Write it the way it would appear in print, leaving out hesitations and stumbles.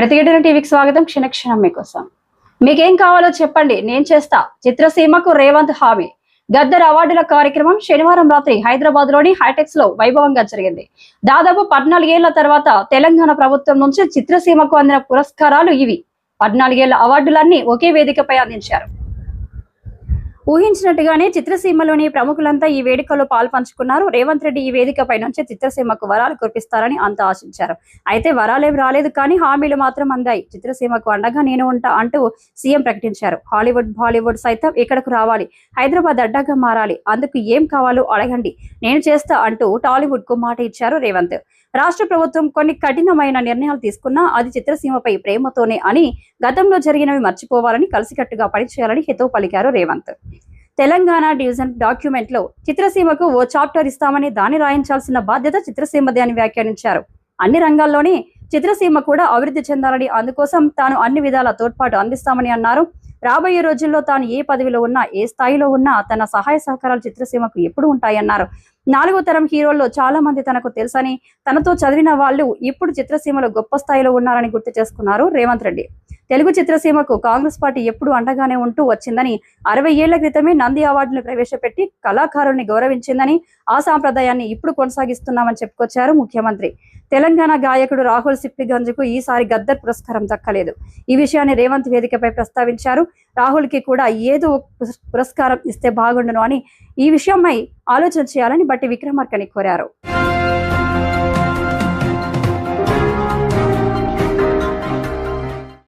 ప్రతిఘటన టీవీకి స్వాగతం. క్షణక్షణం మీకోసం. మీకేం కావాలో చెప్పండి, నేను చేస్తా. చిత్రసీమకు రేవంత్ హామీ. గద్దర్ అవార్డుల కార్యక్రమం శనివారం రాత్రి హైదరాబాద్ లోని హైటెక్స్ లో వైభవంగా జరిగింది. దాదాపు 14 ఏళ్ల తర్వాత తెలంగాణ ప్రభుత్వం నుంచి చిత్రసీమకు అందిన పురస్కారాలు ఇవి. 14 ఏళ్ల అవార్డులన్నీ ఒకే వేదికపై అందించారు. ఊహించినట్టుగానే చిత్రసీమలోని ప్రముఖులంతా ఈ వేడుకలో పాల్పంచుకున్నారు. రేవంత్ రెడ్డి ఈ వేదికపై నుంచి చిత్రసీమకు వరాలు కురిపిస్తారని అంతా ఆశించారు. అయితే వరాలేం రాలేదు, కానీ హామీలు మాత్రం అందాయి. చిత్రసీమకు అండగా నేను ఉంటా అంటూ సీఎం ప్రకటించారు. హాలీవుడ్ బాలీవుడ్ సైతం ఇక్కడకు రావాలి, హైదరాబాద్ అడ్డాగా మారాలి, అందుకు ఏం కావాలో అడగండి, నేను చేస్తా అంటూ టాలీవుడ్ కు మాట ఇచ్చారు రేవంత్. రాష్ట్ర ప్రభుత్వం కొన్ని కఠినమైన నిర్ణయాలు తీసుకున్నా అది చిత్రసీమపై ప్రేమతోనే అని, గతంలో జరిగినవి మర్చిపోవాలని, కలిసికట్టుగా పనిచేయాలని హితవు పలికారు రేవంత్. తెలంగాణ డివిజన్ డాక్యుమెంట్ లో చిత్రసీమకు ఓ చాప్టర్ ఇస్తామని, దాన్ని రాయించాల్సిన బాధ్యత చిత్రసీమదే అని వ్యాఖ్యానించారు. అన్ని రంగాల్లోనే చిత్రసీమ కూడా అభివృద్ధి చెందాలని, అందుకోసం తాను అన్ని విధాల తోడ్పాటు అందిస్తామని అన్నారు. రాబోయే రోజుల్లో తాను ఏ పదవిలో ఉన్నా, ఏ స్థాయిలో ఉన్నా తన సహాయ సహకారాలు చిత్రసీమకు ఎప్పుడు ఉంటాయన్నారు. 4వ తరం హీరోల్లో చాలా మంది తనకు తెలుసని, తనతో చదివిన వాళ్ళు ఇప్పుడు చిత్రసీమలో గొప్ప స్థాయిలో ఉన్నారని గుర్తు చేసుకున్నారు రేవంత్ రెడ్డి. తెలుగు చిత్రసీమకు కాంగ్రెస్ పార్టీ ఎప్పుడు అండగానే ఉంటూ వచ్చిందని, 60 ఏళ్ల క్రితమే నంది అవార్డును ప్రవేశపెట్టి కళాకారుల్ని గౌరవించిందని, ఆ సాంప్రదాయాన్ని ఇప్పుడు కొనసాగిస్తున్నామని చెప్పుకొచ్చారు ముఖ్యమంత్రి. తెలంగాణ గాయకుడు రాహుల్ సిప్లిగంజ్కు ఈసారి గద్దర్ పురస్కారం దక్కలేదు. ఈ విషయాన్ని రేవంత్ వేదికపై ప్రస్తావించారు. రాహుల్ కి కూడా ఏదో పురస్కారం ఇస్తే బాగుండును అని, ఈ విషయమై ఆలోచన చేయాలని బట్టి విక్రమార్కని కోరారు.